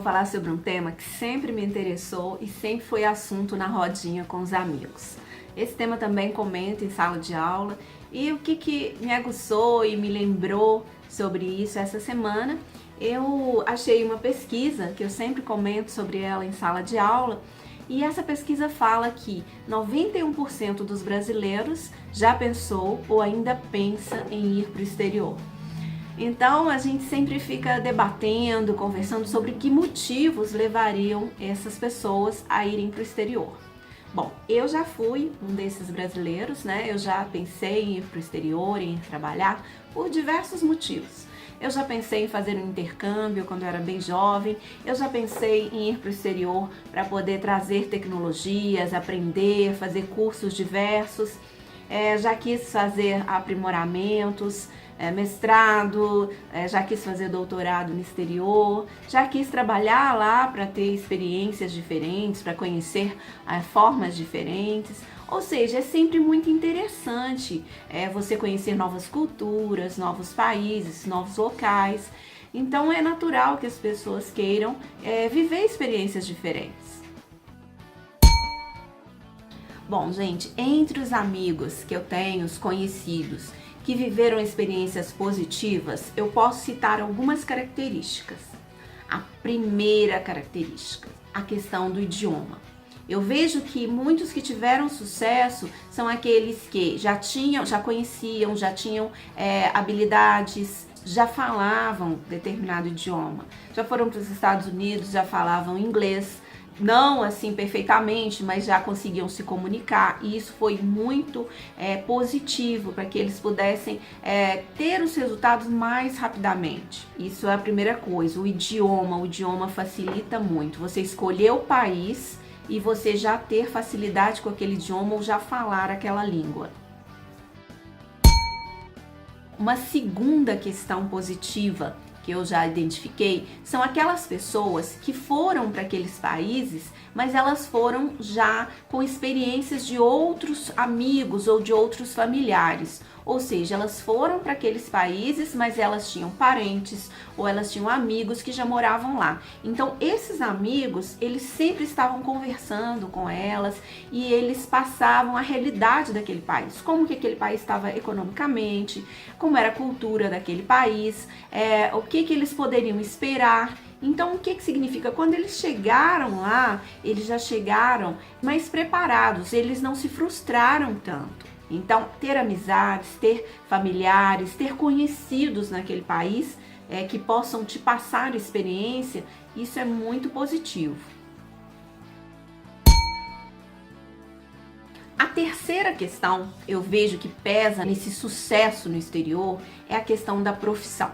falar sobre um tema que sempre me interessou e sempre foi assunto na rodinha com os amigos. Esse tema também comento em sala de aula e o que me aguçou e me lembrou sobre isso essa semana, eu achei uma pesquisa que eu sempre comento sobre ela em sala de aula. E essa pesquisa fala que 91% dos brasileiros já pensou ou ainda pensa em ir para o exterior. Então a gente sempre fica debatendo, conversando sobre que motivos levariam essas pessoas a irem para o exterior. Bom, eu já fui um desses brasileiros, né? Eu já pensei em ir para o exterior, em ir trabalhar por diversos motivos. Eu já pensei em fazer um intercâmbio quando eu era bem jovem, eu já pensei em ir para o exterior para poder trazer tecnologias, aprender, fazer cursos diversos, já quis fazer aprimoramentos, mestrado, já quis fazer doutorado no exterior, já quis trabalhar lá para ter experiências diferentes, para conhecer formas diferentes. Ou seja, é sempre muito interessante você conhecer novas culturas, novos países, novos locais. Então é natural que as pessoas queiram viver experiências diferentes. Bom, gente, entre os amigos que eu tenho, os conhecidos, que viveram experiências positivas, eu posso citar algumas características. A primeira característica, a questão do idioma. Eu vejo que muitos que tiveram sucesso são aqueles que já conheciam, já tinham habilidades, já falavam determinado idioma, já foram para os Estados Unidos, já falavam inglês, não assim perfeitamente, mas já conseguiam se comunicar, e isso foi muito positivo para que eles pudessem ter os resultados mais rapidamente. Isso é a primeira coisa, o idioma facilita muito, você escolher o país e você já ter facilidade com aquele idioma ou já falar aquela língua. Uma segunda questão positiva que eu já identifiquei são aquelas pessoas que foram para aqueles países, mas elas foram já com experiências de outros amigos ou de outros familiares. Ou seja, elas foram para aqueles países, mas elas tinham parentes ou elas tinham amigos que já moravam lá. Então, esses amigos, eles sempre estavam conversando com elas e eles passavam a realidade daquele país. Como que aquele país estava economicamente, como era a cultura daquele país, o que eles poderiam esperar. Então, o que significa? Quando eles chegaram lá, eles já chegaram mais preparados, eles não se frustraram tanto. Então, ter amizades, ter familiares, ter conhecidos naquele país que possam te passar experiência, isso é muito positivo. A terceira questão, eu vejo que pesa nesse sucesso no exterior, é a questão da profissão.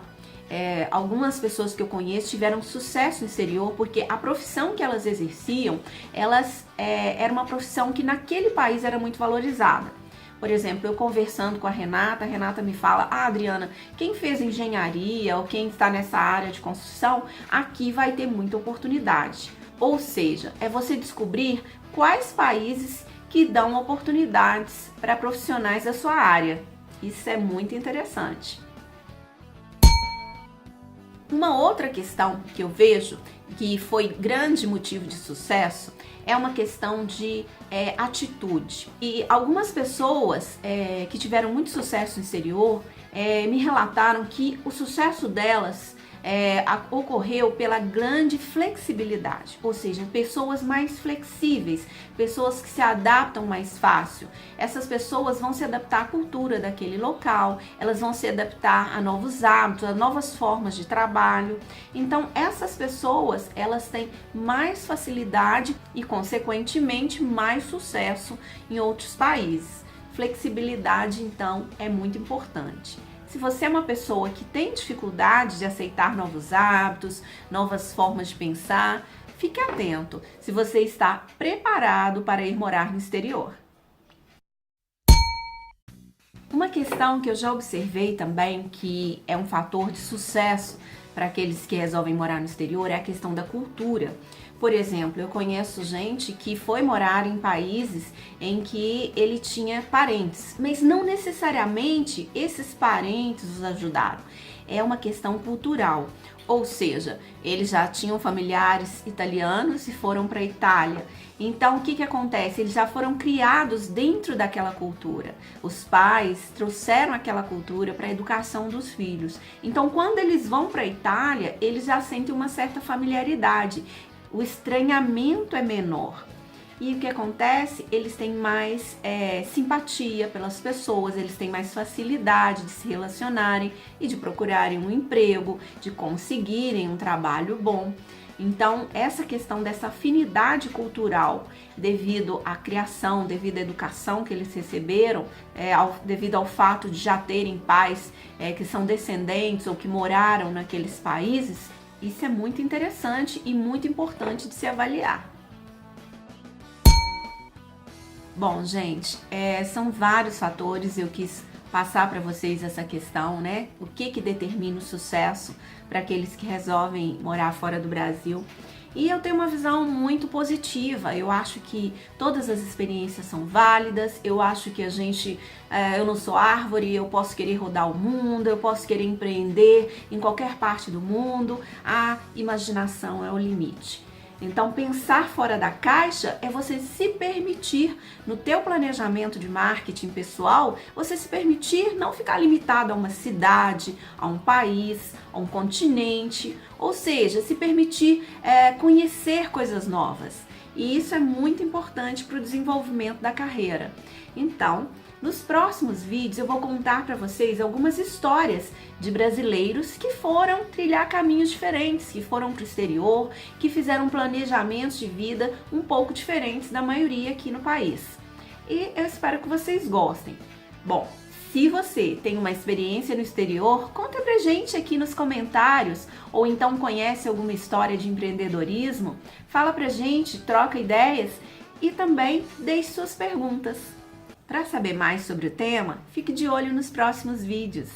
Algumas pessoas que eu conheço tiveram sucesso no exterior porque a profissão que elas exerciam, era uma profissão que naquele país era muito valorizada. Por exemplo, eu conversando com a Renata me fala: Adriana, quem fez engenharia ou quem está nessa área de construção, aqui vai ter muita oportunidade. Ou seja, é você descobrir quais países que dão oportunidades para profissionais da sua área. Isso é muito interessante. Uma outra questão que eu vejo que foi grande motivo de sucesso é uma questão de atitude. E algumas pessoas que tiveram muito sucesso no exterior me relataram que o sucesso delas ocorreu pela grande flexibilidade, ou seja, pessoas mais flexíveis, pessoas que se adaptam mais fácil. Essas pessoas vão se adaptar à cultura daquele local, elas vão se adaptar a novos hábitos, a novas formas de trabalho. Então, essas pessoas, elas têm mais facilidade e, consequentemente, mais sucesso em outros países. Flexibilidade, então, é muito importante. Se você é uma pessoa que tem dificuldade de aceitar novos hábitos, novas formas de pensar, fique atento se você está preparado para ir morar no exterior. Uma questão que eu já observei também, que é um fator de sucesso para aqueles que resolvem morar no exterior, é a questão da cultura. Por exemplo, eu conheço gente que foi morar em países em que ele tinha parentes, mas não necessariamente esses parentes os ajudaram. É uma questão cultural, ou seja, eles já tinham familiares italianos e foram para a Itália. Então, o que acontece? Eles já foram criados dentro daquela cultura. Os pais trouxeram aquela cultura para a educação dos filhos. Então, quando eles vão para a Itália, eles já sentem uma certa familiaridade. O estranhamento é menor. E o que acontece? Eles têm mais simpatia pelas pessoas, eles têm mais facilidade de se relacionarem e de procurarem um emprego, de conseguirem um trabalho bom. Então, essa questão dessa afinidade cultural, devido à criação, devido à educação que eles receberam, devido ao fato de já terem pais que são descendentes ou que moraram naqueles países, isso é muito interessante e muito importante de se avaliar. Bom, gente, são vários fatores, eu quis passar para vocês essa questão, né? O que determina o sucesso para aqueles que resolvem morar fora do Brasil. E eu tenho uma visão muito positiva, eu acho que todas as experiências são válidas, eu acho que eu não sou árvore, eu posso querer rodar o mundo, eu posso querer empreender em qualquer parte do mundo, a imaginação é o limite. Então, pensar fora da caixa é você se permitir, no teu planejamento de marketing pessoal, você se permitir não ficar limitado a uma cidade, a um país, a um continente, ou seja, se permitir conhecer coisas novas. E isso é muito importante para o desenvolvimento da carreira. Então, nos próximos vídeos eu vou contar para vocês algumas histórias de brasileiros que foram trilhar caminhos diferentes, que foram para o exterior, que fizeram planejamentos de vida um pouco diferentes da maioria aqui no país. E eu espero que vocês gostem. Bom, se você tem uma experiência no exterior, conta pra gente aqui nos comentários, ou então conhece alguma história de empreendedorismo, fala pra gente, troca ideias e também deixe suas perguntas. Para saber mais sobre o tema, fique de olho nos próximos vídeos.